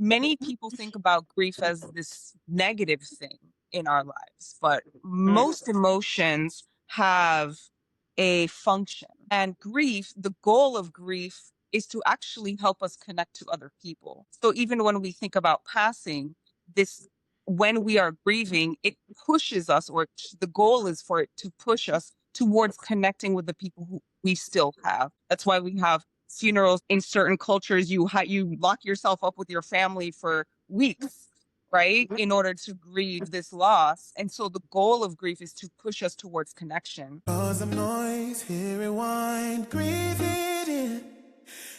Many people think about grief as this negative thing in our lives, but most emotions have a function. And grief, the goal of grief is to actually help us connect to other people. So even when we think about passing, this when we are grieving, it pushes us, or the goal is for it to push us towards connecting with the people who we still have. That's why we have funerals in certain cultures. You lock yourself up with your family for weeks, right, in order to grieve this loss. And so the goal of grief is to push us towards connection. Cause of noise, hear rewind, breathe it in.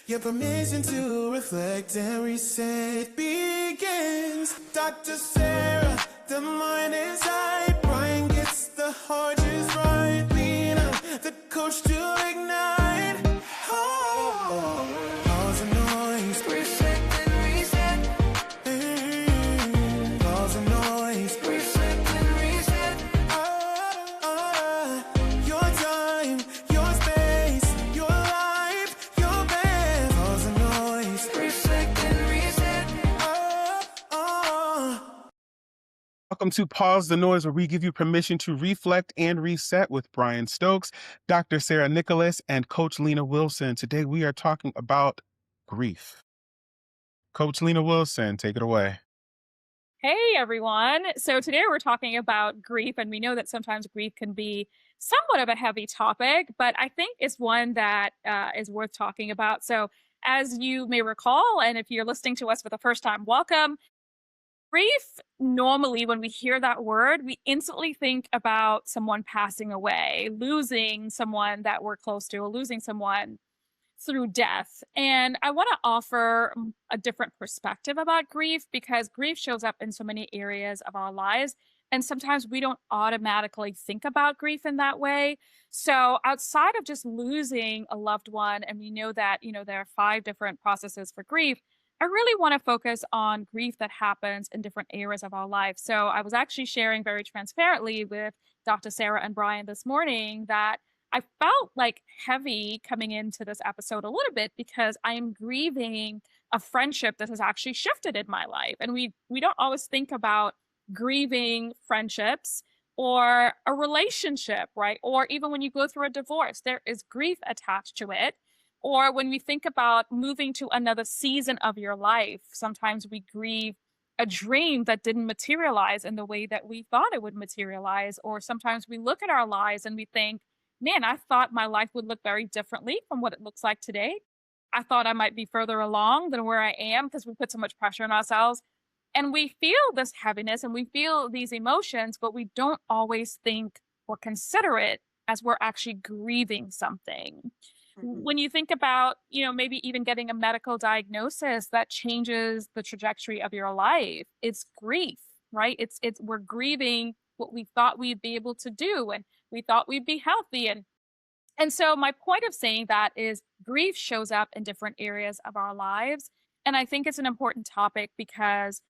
Your permission to reflect and reset begins. Dr. Sarah, the mind is high. Brian gets the heart just right. Lena, the coach to ignite. Oh, cause of noise, reflect and reset. Cause of noise, reflect and reset. Your time, your space, your life, your best. Cause of noise, reflect and reset. Welcome to Pause the Noise, where we give you permission to reflect and reset with Brian Stokes, Dr. Sarah Nicolas, and Coach Lena Wilson. Today we are talking about grief. Coach Lena Wilson, take it away. Hey everyone. So today we're talking about grief, and we know that sometimes grief can be somewhat of a heavy topic, but I think it's one that is worth talking about. So, as you may recall, and if you're listening to us for the first time, welcome. Grief, normally, when we hear that word, we instantly think about someone passing away, losing someone that we're close to, or losing someone through death. And I want to offer a different perspective about grief because grief shows up in so many areas of our lives. And sometimes we don't automatically think about grief in that way. So, outside of just losing a loved one, and we know that, there are 5 different processes for grief, I really want to focus on grief that happens in different areas of our life. So, I was actually sharing very transparently with Dr. Sarah and Brian this morning that I felt like heavy coming into this episode a little bit because I am grieving a friendship that has actually shifted in my life. And we don't always think about grieving friendships or a relationship, right? Or even when you go through a divorce, there is grief attached to it. Or when we think about moving to another season of your life, sometimes we grieve a dream that didn't materialize in the way that we thought it would materialize. Or sometimes we look at our lives and we think, man, I thought my life would look very differently from what it looks like today. I thought I might be further along than where I am because we put so much pressure on ourselves. And we feel this heaviness and we feel these emotions, but we don't always think or consider it as we're actually grieving something. When you think about, maybe even getting a medical diagnosis that changes the trajectory of your life, it's grief, right? It's we're grieving what we thought we'd be able to do and we thought we'd be healthy. And so my point of saying that is grief shows up in different areas of our lives. And I think it's an important topic because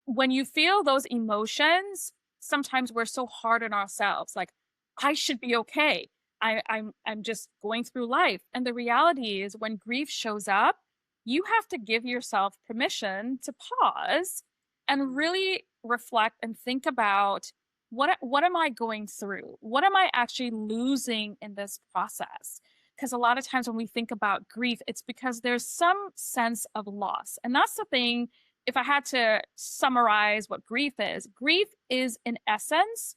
when you feel those emotions, sometimes we're so hard on ourselves. Like, I should be okay. I'm just going through life. And the reality is when grief shows up, you have to give yourself permission to pause and really reflect and think about what am I going through? What am I actually losing in this process? Because a lot of times when we think about grief, it's because there's some sense of loss. And that's the thing. If I had to summarize what grief is in essence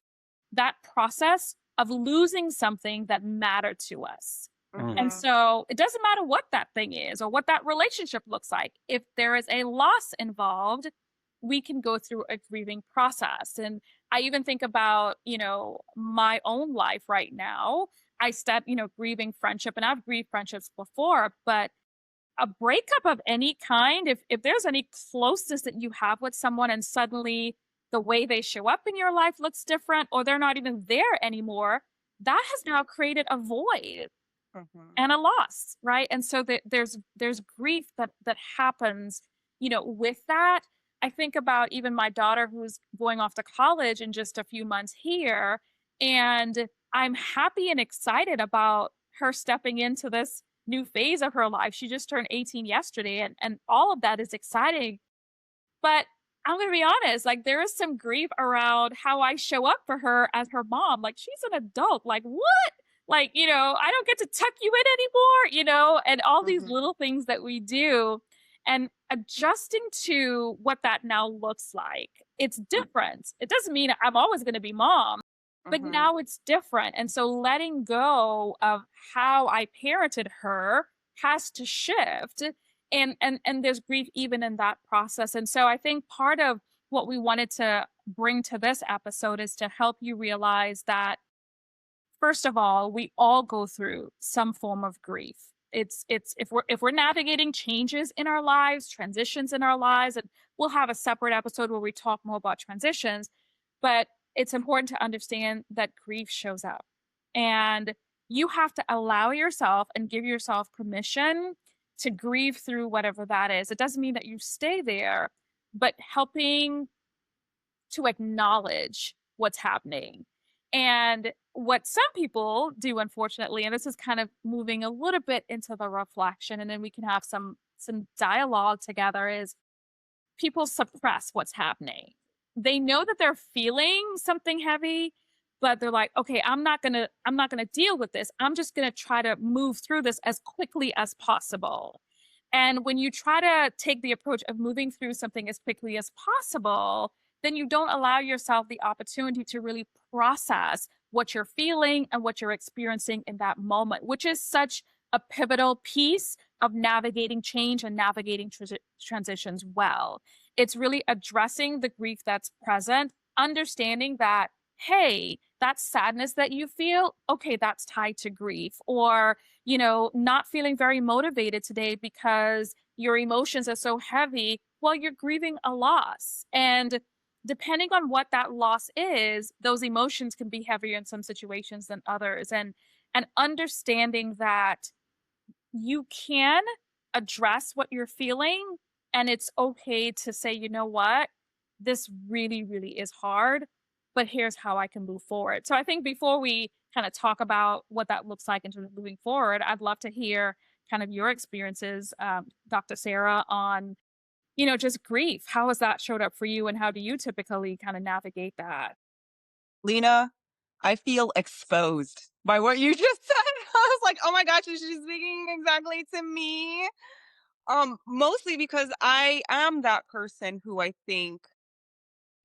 that process of losing something that mattered to us. And so it doesn't matter what that thing is or what that relationship looks like. If there is a loss involved, we can go through a grieving process. And I even think about, my own life right now. I start, grieving friendship, and I've grieved friendships before, but a breakup of any kind, if there's any closeness that you have with someone and suddenly the way they show up in your life looks different or they're not even there anymore, that has now created a void and a loss, right? And so there's grief that happens, with that. I think about even my daughter who's going off to college in just a few months here, and I'm happy and excited about her stepping into this new phase of her life. She just turned 18 yesterday, and all of that is exciting. But I'm gonna be honest, like there is some grief around how I show up for her as her mom. Like she's an adult. Like what? Like, I don't get to tuck you in anymore, and all these Mhm. little things that we do and adjusting to what that now looks like. It's different. It doesn't mean I'm always going to be mom, but Mhm. now it's different. And so letting go of how I parented her has to shift. And there's grief even in that process. And so I think part of what we wanted to bring to this episode is to help you realize that first of all, we all go through some form of grief. It's if we're navigating changes in our lives, transitions in our lives, and we'll have a separate episode where we talk more about transitions, but it's important to understand that grief shows up. And you have to allow yourself and give yourself permission to grieve through whatever that is. It doesn't mean that you stay there, but helping to acknowledge what's happening. And what some people do, unfortunately, and this is kind of moving a little bit into the reflection, and then we can have some dialogue together, is people suppress what's happening. They know that they're feeling something heavy, but they're like, okay, I'm not gonna deal with this. I'm just gonna try to move through this as quickly as possible. And when you try to take the approach of moving through something as quickly as possible, then you don't allow yourself the opportunity to really process what you're feeling and what you're experiencing in that moment, which is such a pivotal piece of navigating change and navigating transitions well. It's really addressing the grief that's present, understanding that, hey, that sadness that you feel, okay, that's tied to grief. Or, not feeling very motivated today because your emotions are so heavy. Well, you're grieving a loss. And depending on what that loss is, those emotions can be heavier in some situations than others. And understanding that you can address what you're feeling, and it's okay to say, you know what, this really, really is hard, but here's how I can move forward. So I think before we kind of talk about what that looks like in terms of moving forward, I'd love to hear kind of your experiences, Dr. Sarah, on just grief. How has that showed up for you, and how do you typically kind of navigate that? Lena, I feel exposed by what you just said. I was like, "Oh my gosh, is she speaking exactly to me?" Mostly because I am that person who I think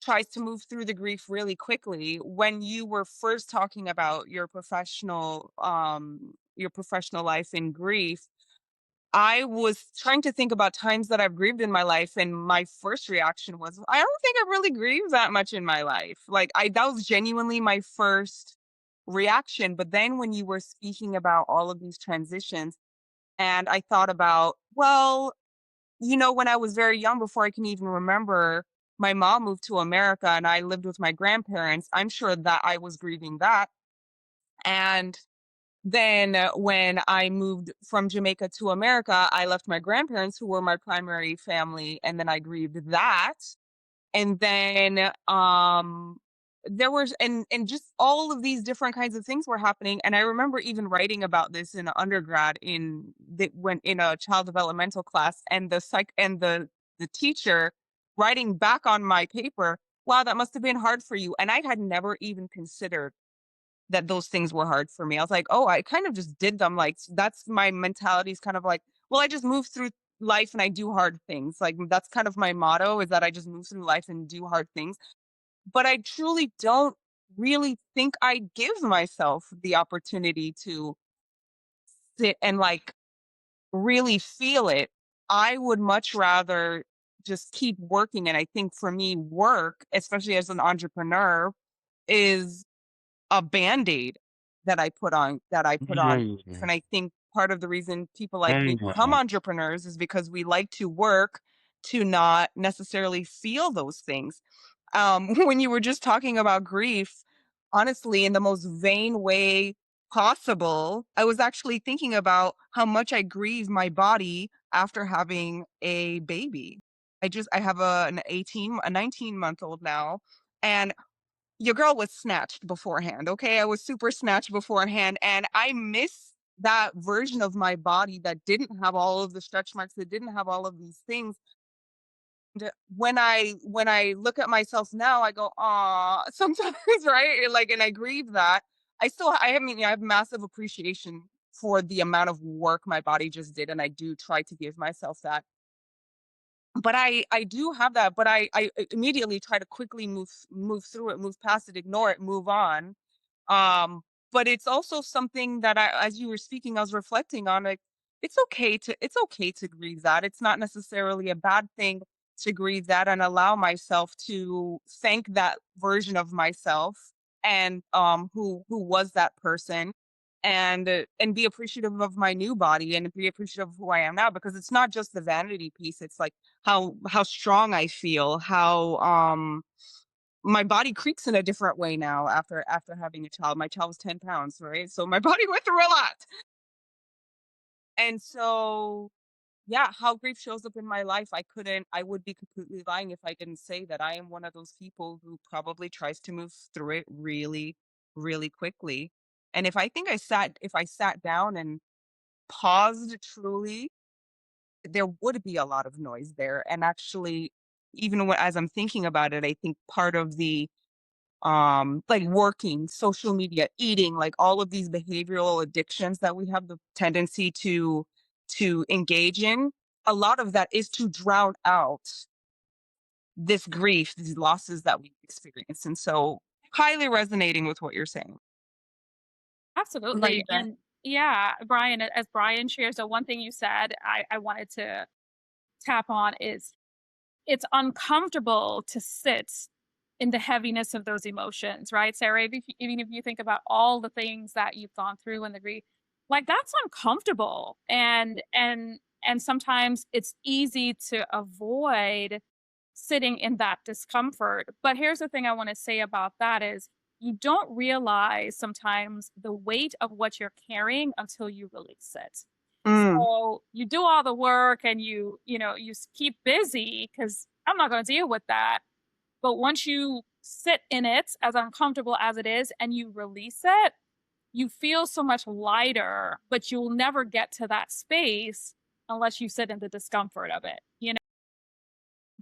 tries to move through the grief really quickly. When you were first talking about your professional life in grief, I was trying to think about times that I've grieved in my life, and my first reaction was, I don't think I've really grieved that much in my life. Like I that was genuinely my first reaction. But then when you were speaking about all of these transitions, and I thought about, well, when I was very young, before I can even remember, my mom moved to America and I lived with my grandparents. I'm sure that I was grieving that. And then when I moved from Jamaica to America, I left my grandparents, who were my primary family, and then I grieved that. And then there was and just all of these different kinds of things were happening. And I remember even writing about this in undergrad when in a child developmental class, and the teacher writing back on my paper, wow, that must have been hard for you. And I had never even considered that those things were hard for me. I was like, "Oh, I kind of just did them." Like, that's my mentality, is kind of like, "Well, I just move through life and I do hard things." Like, that's kind of my motto, is that I just move through life and do hard things. But I truly don't really think I give myself the opportunity to sit and, like, really feel it. I would much rather just keep working, and I think for me, work, especially as an entrepreneur, is a Band-Aid that I put on. Yeah. And I think part of the reason people like me become Yeah. entrepreneurs is because we like to work to not necessarily feel those things. When you were just talking about grief, honestly, in the most vain way possible, I was actually thinking about how much I grieve my body after having a baby. I have a 19-month-old now, and your girl was snatched beforehand, okay? I was super snatched beforehand, and I miss that version of my body that didn't have all of the stretch marks, that didn't have all of these things. When I look at myself now, I go, "Aw," sometimes, right? Like, and I grieve that. I mean, I have massive appreciation for the amount of work my body just did, and I do try to give myself that. But I do have that, but I immediately try to quickly move through it, move past it, ignore it, move on. Um, but it's also something that as you were speaking, I was reflecting on, like, it's okay to grieve that. It's not necessarily a bad thing to grieve that and allow myself to thank that version of myself and who was that person, and be appreciative of my new body and be appreciative of who I am now, because it's not just the vanity piece. It's like how strong I feel, how my body creaks in a different way now after having a child. My child was 10 pounds, right? So my body went through a lot. And so, yeah, how grief shows up in my life, I would be completely lying if I didn't say that I am one of those people who probably tries to move through it really, really quickly. And if I sat down and paused truly, there would be a lot of noise there. And actually, even as I'm thinking about it, I think part of the like working, social media, eating, like all of these behavioral addictions that we have the tendency to engage in, a lot of that is to drown out this grief, these losses that we experience. And so, highly resonating with what you're saying. What about you, Absolutely. Jen? And yeah, Brian, as Brian shares, so one thing you said I wanted to tap on is it's uncomfortable to sit in the heaviness of those emotions, right, Sarah? Even if you think about all the things that you've gone through and the grief, like that's uncomfortable. And sometimes it's easy to avoid sitting in that discomfort. But here's the thing I want to say about that is you don't realize sometimes the weight of what you're carrying until you release it. Mm, So you do all the work and keep busy because I'm not going to deal with that. But once you sit in it, as uncomfortable as it is, and you release it, you feel so much lighter, but you'll never get to that space unless you sit in the discomfort of it.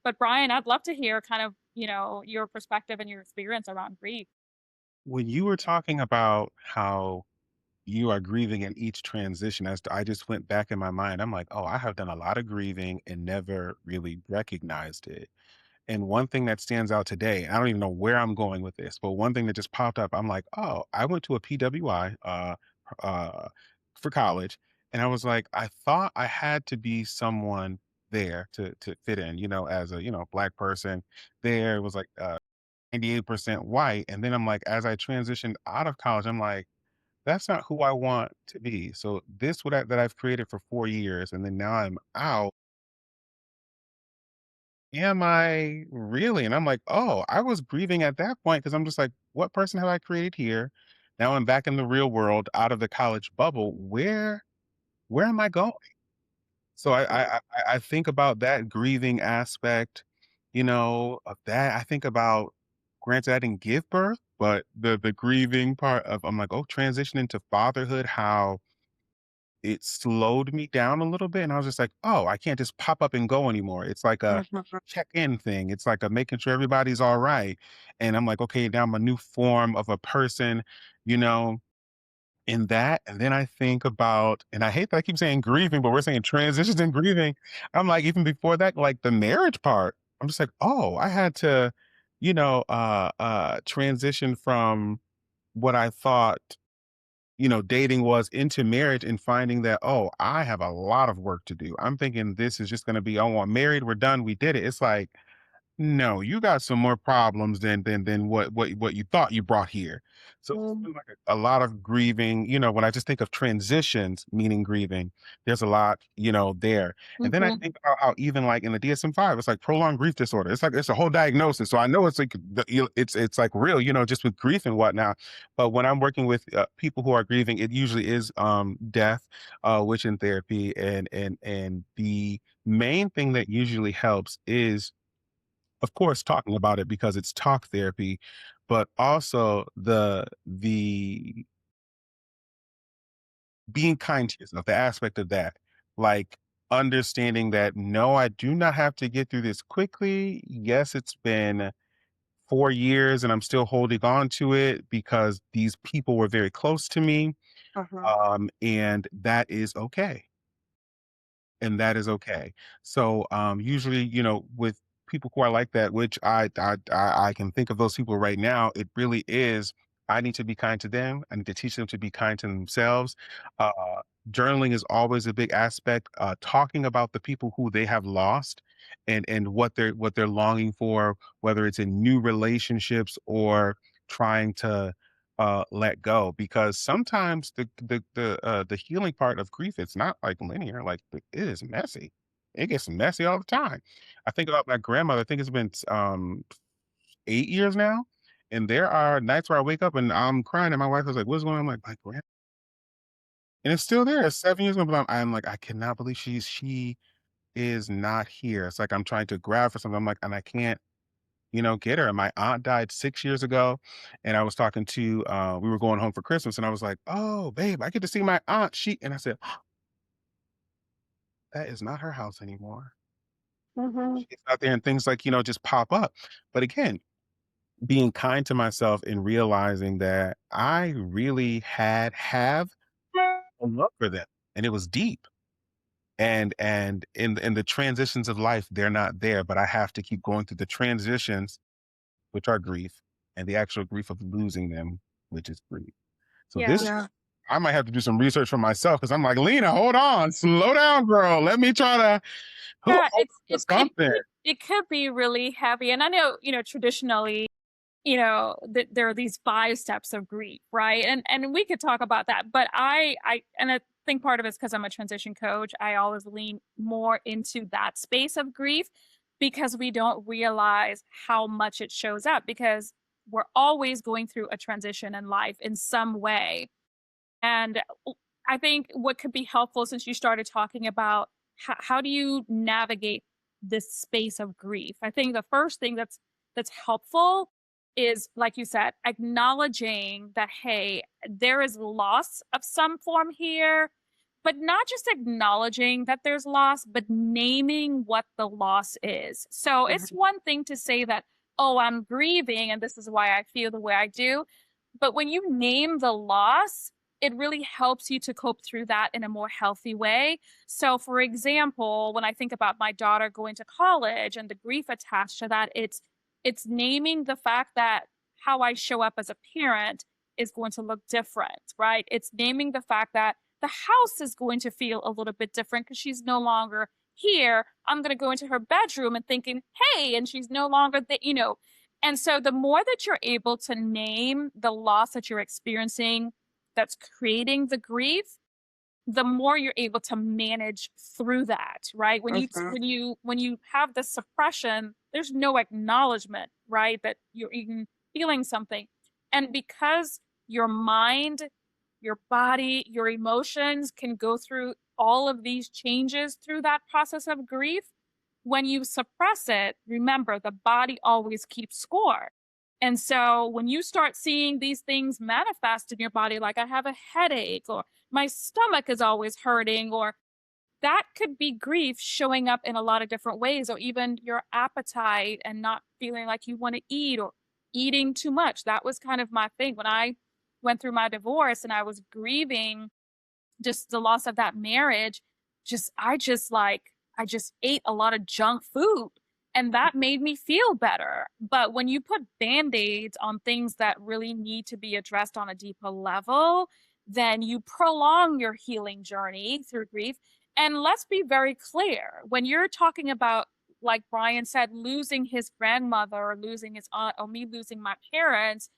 But Brian, I'd love to hear kind of, your perspective and your experience around grief. When you were talking about how you are grieving in each transition, I just went back in my mind. I'm like, oh, I have done a lot of grieving and never really recognized it. And one thing that stands out today, I don't even know where I'm going with this, but one thing that just popped up, I'm like, oh, I went to a PWI uh, for college, and I was like, I thought I had to be someone there to fit in, as a black person. There it was like 98% white, and then I'm like, as I transitioned out of college, I'm like, that's not who I want to be. So this that I've created for 4 years, and then now I'm out. Am I really? And I'm like, "Oh, I was grieving at that point because 'cause I'm just like, what person have I created here? Now I'm back in the real world, out of the college bubble. Where am I going?" So I think about that grieving aspect, of that. I think about, granted, I didn't give birth, but the grieving part of, I'm like, oh, transitioning to fatherhood, how it slowed me down a little bit, and I was just like, "Oh, I can't just pop up and go anymore." It's like a mhm, check-in thing. It's like a making sure everybody's alright, and I'm like, "Okay, now I'm a new form of a person," you know, in that, and then I think about, and I hate that I keep saying grieving, but we're saying transitions and grieving. I'm like, even before that, like the marriage part, I'm just like, "Oh, I had to, transition from what I thought dating was into marriage and finding that, oh, I have a lot of work to do. I'm thinking this is just going to be, oh, I'm married, we're done, we did it. It's like, no, you got some more problems than what you thought you brought here. So it's mm, been like a lot of grieving. When I just think of transitions, meaning grieving, there's a lot, there. And then I mhm, think about how even like in the DSM-5, it's like prolonged grief disorder. It's like it's a whole diagnosis. So I know it's like it's like real, just with grief and whatnot. But when I'm working with people who are grieving, it usually is death, which in therapy, and the main thing that usually helps is, of course, talking about it because it's talk therapy, but also the being kind to yourself, the aspect of that. Like, understanding that no, I do not have to get through this quickly. Yes, it's been 4 years and I'm still holding on to it because these people were very close to me. Uh-huh. And that is okay. And that is okay. So, usually, with people who are like that, which I can think of those people right now, it really is. I need to be kind to them. I need to teach them to be kind to themselves. Uh, Journaling is always a big aspect. Talking about the people who they have lost, and what they're longing for, whether it's in new relationships or trying to let go, because sometimes the healing part of grief, it's not like linear, like it is messy. It gets messy all the time. I think about my grandmother. I think it's been 8 years now, and there are nights where I wake up and I'm crying, and my wife was like, "What's going on?" I'm like, "My grand," and it's still there. It's 7 years ago, but I'm like, I cannot believe she is not here. It's like I'm trying to grab for something. I'm like, and I can't, get her. And my aunt died 6 years ago. And I was talking to, we were going home for Christmas, and I was like, "Oh, babe, I get to see my aunt." And I said, that is not her house anymore. Mhm. She's out there, and things like, just pop up. But again, being kind to myself and realizing that I really have a love for them, and it was deep. And in the transitions of life, they're not there, but I have to keep going through the transitions, which are grief, and the actual grief of losing them, which is grief. So Yeah. this, Yeah. I might have to do some research for myself, because I'm like, Lena, hold on, slow down, girl. Let me try to hold Yeah, on to something. it could be really heavy. And I know, traditionally, there are these 5 steps of grief, right? And we could talk about that, but I think part of it's because I'm a transition coach. I always lean more into that space of grief because we don't realize how much it shows up because we're always going through a transition in life in some way. And I think what could be helpful since you started talking about how do you navigate this space of grief? I think the first thing that's helpful is, like you said, acknowledging that hey, there is loss of some form here, but not just acknowledging that there's loss, but naming what the loss is. So it's Mhm. one thing to say that, oh, I'm grieving and this is why I feel the way I do. But when you name the loss, it really helps you to cope through that in a more healthy way. So, for example, when I think about my daughter going to college and the grief attached to that, it's naming the fact that how I show up as a parent is going to look different, right? It's naming the fact that the house is going to feel a little bit different because she's no longer here. I'm going to go into her bedroom and thinking, hey, and she's no longer there. And so the more that you're able to name the loss that you're experiencing that's creating the grief, the more you're able to manage through that, right? Mhm. When you have the suppression, there's no acknowledgement, right, that you're even feeling something. And because your mind, your body, your emotions can go through all of these changes through that process of grief, when you suppress it, remember the body always keeps score. And so when you start seeing these things manifest in your body, like I have a headache or my stomach is always hurting, or that could be grief showing up in a lot of different ways, or even your appetite and not feeling like you want to eat or eating too much. That was kind of my thing when I went through my divorce and I was grieving just the loss of that marriage. I just ate a lot of junk food and that made me feel better. But when you put band-aids on things that really need to be addressed on a deeper level, then you prolong your healing journey through grief. And let's be very clear, when you're talking about, like Brian said, losing his grandmother or losing his aunt or me losing my parents,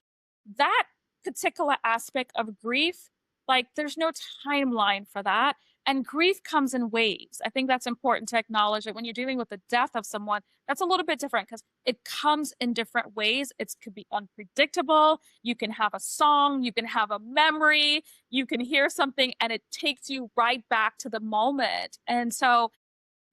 that particular aspect of grief, like there's no timeline for that. And grief comes in waves. I think that's important to acknowledge that when you're dealing with the death of someone, that's a little bit different because it comes in different ways. It could be unpredictable. You can have a song, you can have a memory, you can hear something, and it takes you right back to the moment. And so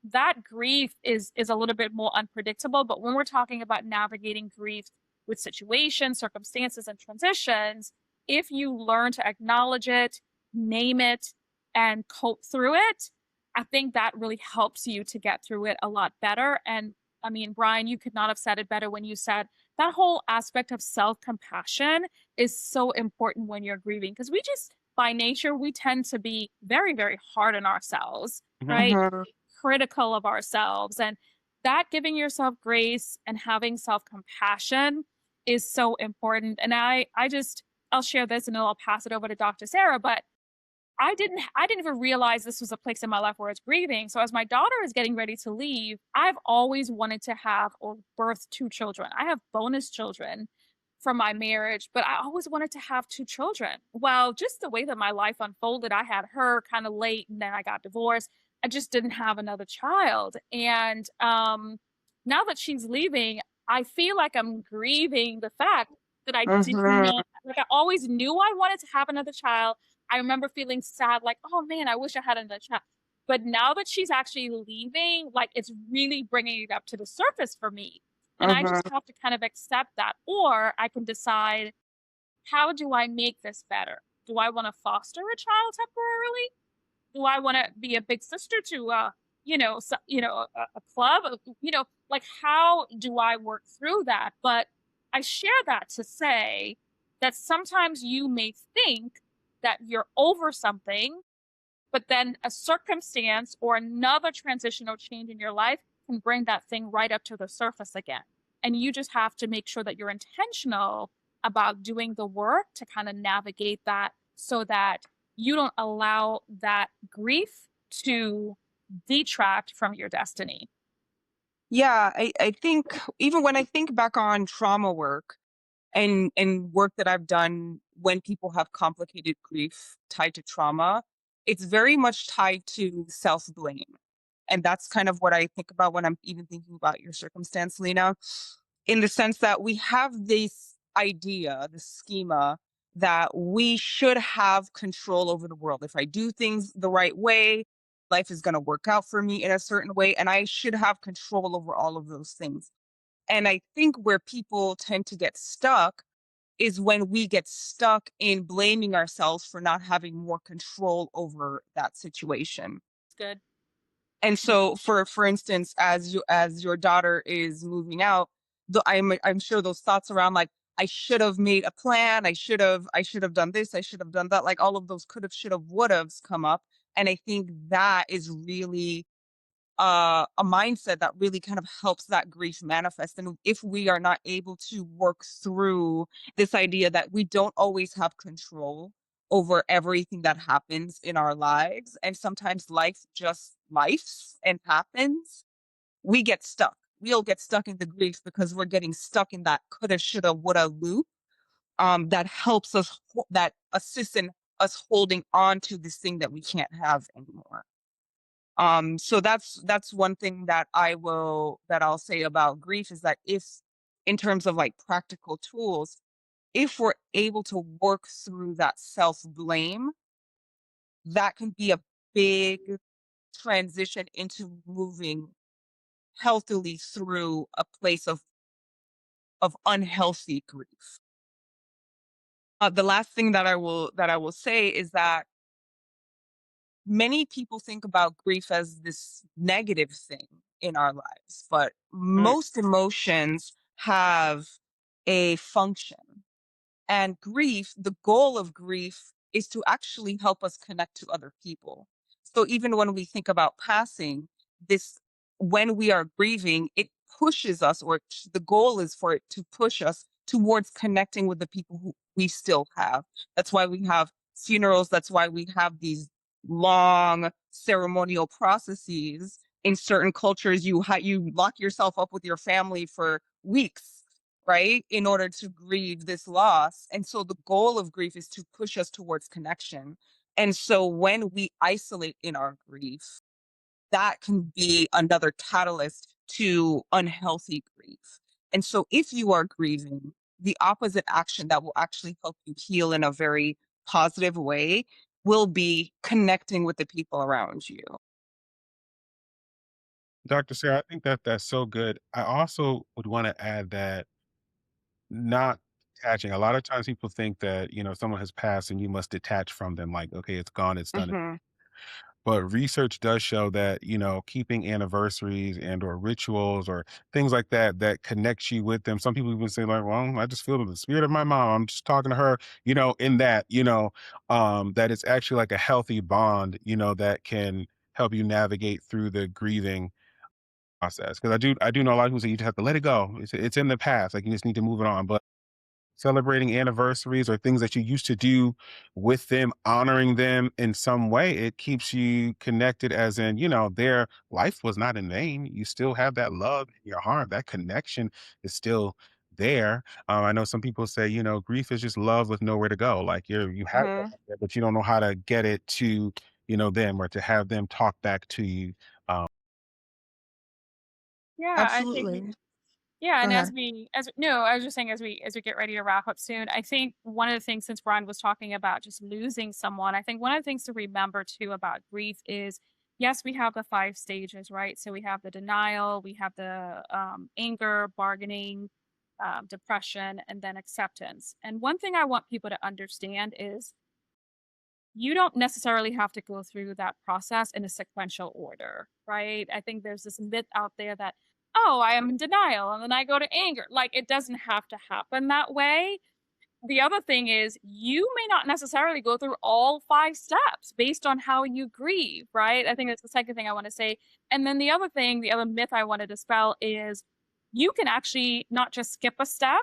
that grief is a little bit more unpredictable. But when we're talking about navigating grief with situations, circumstances, and transitions, if you learn to acknowledge it, name it, and cope through it, I think that really helps you to get through it a lot better. And I mean, Brian, you could not have said it better when you said that whole aspect of self compassion is so important when you're grieving because we just, by nature, we tend to be very, very hard on ourselves, Mhm. right? Mhm. Critical of ourselves. And that giving yourself grace and having self compassion is so important. And I'll share this and then I'll pass it over to Dr. Sarah. But I didn't even realize this was a place in my life where I was grieving. So as my daughter is getting ready to leave, I've always wanted to have or birth 2 children. I have bonus children from my marriage, but I always wanted to have 2 children. Well, just the way that my life unfolded, I had her kind of late and then I got divorced. I just didn't have another child. And now that she's leaving, I feel like I'm grieving the fact that I did Mhm. not, like I always knew I wanted to have another child. I remember feeling sad, like, "Oh, man, I wish I had another child." But now that she's actually leaving, like, it's really bringing it up to the surface for me, and I Mhm. just have to kind of accept that, or I can decide, how do I make this better? Do I wanna foster a child temporarily? Do I wanna be a big sister to, a club? Like, how do I work through that? But I share that to say that sometimes you may think that you're over something, but then a circumstance or another transitional change in your life can bring that thing right up to the surface again. And you just have to make sure that you're intentional about doing the work to kind of navigate that so that you don't allow that grief to detract from your destiny. Yeah, I think even when I think back on trauma work and work that I've done when people have complicated grief tied to trauma, it's very much tied to self-blame. And that's kind of what I think about when I'm even thinking about your circumstance, Lena, in the sense that we have this idea, this schema that we should have control over the world. If I do things the right way, life is going to work out for me in a certain way, and I should have control over all of those things. And I think where people tend to get stuck is when we get stuck in blaming ourselves for not having more control over that situation. It's good. And Yeah. so for instance, as your daughter is moving out, I'm sure those thoughts around like I should have made a plan, I should have done this, I should have done that, like all of those could have, should have, would have's come up. And I think that is really a mindset that really kind of helps that grief manifest. And if we are not able to work through this idea that we don't always have control over everything that happens in our lives, and sometimes life just lifes and happens, we get stuck. We'll get stuck in the grief because we're getting stuck in that coulda, shoulda, woulda loop. That helps us, that assists in us holding on to this thing that we can't have anymore. So that's one thing that I'll say about grief is that if in terms of like practical tools, if we're able to work through that self-blame, that can be a big transition into moving healthily through a place of unhealthy grief. The last thing that I will say is that many people think about grief as this negative thing in our lives, but most emotions have a function. And grief, the goal of grief is to actually help us connect to other people. So even when we think about passing, this when we are grieving, it pushes us, or the goal is for it to push us towards connecting with the people who we still have. That's why we have funerals. That's why we have these long ceremonial processes. In certain cultures, you lock yourself up with your family for weeks, right? In order to grieve this loss. And so the goal of grief is to push us towards connection. And so when we isolate in our grief, that can be another catalyst to unhealthy grief. And so if you are grieving, the opposite action that will actually help you heal in a very positive way will be connecting with the people around you. Dr. Sarah, I think that that's so good. I also would want to add that not detaching. A lot of times people think that, someone has passed and you must detach from them, like, okay, it's gone, it's done. Mhm. but research does show that, keeping anniversaries and or rituals or things like that that connects you with them. Some people even say like, well, I just feel the spirit of my mom. I'm just talking to her, in that, that it's actually like a healthy bond, that can help you navigate through the grieving process. Because I do know a lot of people say you just have to let it go. It's in the past. Like you just need to move it on. But celebrating anniversaries or things that you used to do with them, honoring them in some way, it keeps you connected, as in, their life was not in vain. You still have that love in your heart. That connection is still there. I know some people say, grief is just love with nowhere to go. Like you have that, Mhm. there, but you don't know how to get it to, them, or to have them talk back to you. Um, Yeah, I think Absolutely. yeah, Go and ahead. no, I was just saying as we get ready to wrap up soon, I think one of the things since Brian was talking about just losing someone, I think one of the things to remember too about grief is yes, we have the 5 stages, right? So we have the denial, we have the anger, bargaining, depression, and then acceptance. And one thing I want people to understand is you don't necessarily have to go through that process in a sequential order, right? I think there's this myth out there that, oh, I am in denial and then I go to anger. Like it doesn't have to happen that way. The other thing is you may not necessarily go through all 5 steps based on how you grieve, right? I think that's the second thing I want to say. And then the other thing, the other myth I want to dispel is you can actually not just skip a step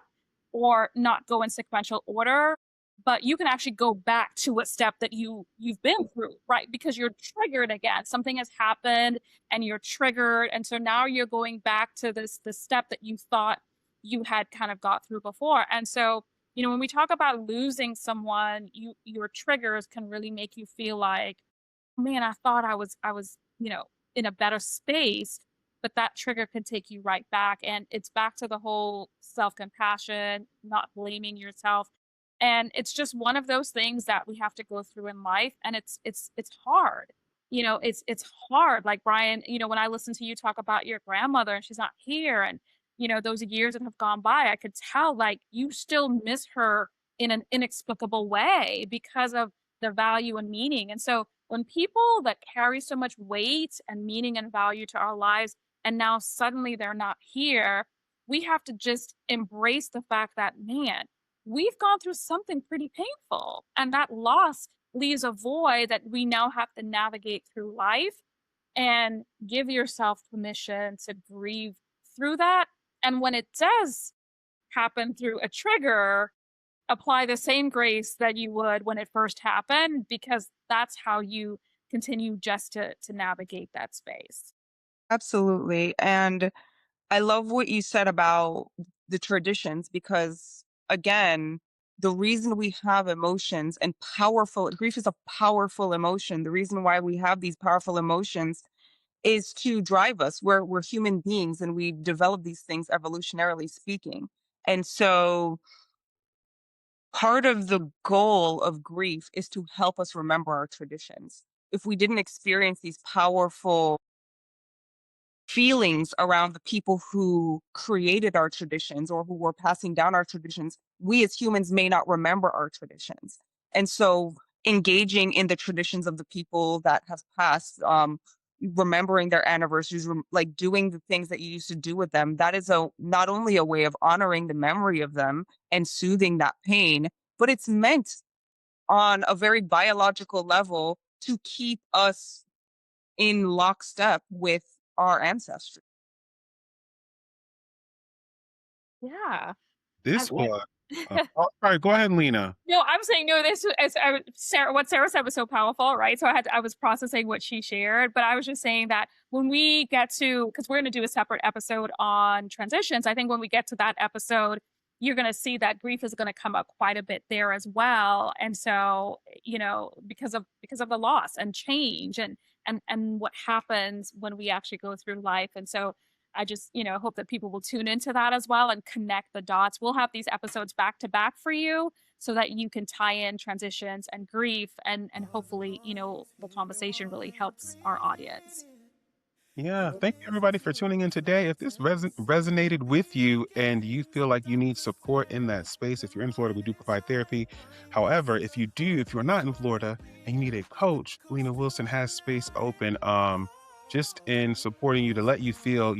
or not go in sequential order, but you can actually go back to a step that you've been through, right? Because you're triggered again. Something has happened and you're triggered. And so now you're going back to this step that you thought you had kind of got through before. And so when we talk about losing someone, your triggers can really make you feel like, man, I thought I was, in a better space, but that trigger can take you right back. And it's back to the whole self-compassion, not blaming yourself. And it's just one of those things that we have to go through in life. And it's hard. It's hard. Like Brian, when I listen to you talk about your grandmother and she's not here and those years that have gone by, I could tell like you still miss her in an inexplicable way because of the value and meaning. And so when people that carry so much weight and meaning and value to our lives and now suddenly they're not here, we have to just embrace the fact that, man, we've gone through something pretty painful. And that loss leaves a void that we now have to navigate through life and give yourself permission to grieve through that. And when it does happen through a trigger, apply the same grace that you would when it first happened, because that's how you continue just to navigate that space. Absolutely. And I love what you said about the traditions because, again, the reason we have emotions and powerful grief is a powerful emotion. The reason why we have these powerful emotions is to drive us. We're human beings and we develop these things evolutionarily speaking. And so part of the goal of grief is to help us remember our traditions. If we didn't experience these powerful feelings around the people who created our traditions or who were passing down our traditions, we as humans may not remember our traditions. And so engaging in the traditions of the people that have passed, remembering their anniversaries, like doing the things that you used to do with them, that is a not only a way of honoring the memory of them and soothing that pain, but it's meant on a very biological level to keep us in lockstep with our ancestry. Yeah. I this was, oh, sorry, go ahead, Lena. No, I'm saying no. This as Sarah, what Sarah said was so powerful, right? So I was processing what she shared, but I was just saying that when we get to, because we're going to do a separate episode on transitions, I think when we get to that episode, you're going to see that grief is going to come up quite a bit there as well. And so, because of the loss and change and what happens when we actually go through life, and so I just, hope that people will tune into that as well and connect the dots. We'll have these episodes back to back for you so that you can tie in transitions and grief and hopefully, the conversation really helps our audience. Yeah, thank you everybody for tuning in today. If this resonated with you and you feel like you need support in that space, if you're in Florida, we do provide therapy. However, if you're not in Florida and you need a coach, Lena Wilson has space open just in supporting you to let you feel,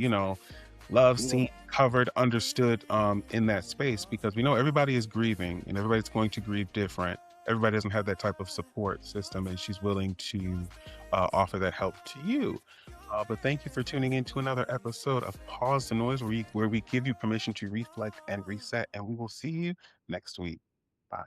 loved, seen, covered, understood in that space, because we know everybody is grieving and everybody's going to grieve different. Everybody doesn't have that type of support system, and she's willing to offer that help to you. But thank you for tuning in to another episode of Pause the Noise, where we give you permission to reflect and reset. And we will see you next week. Bye.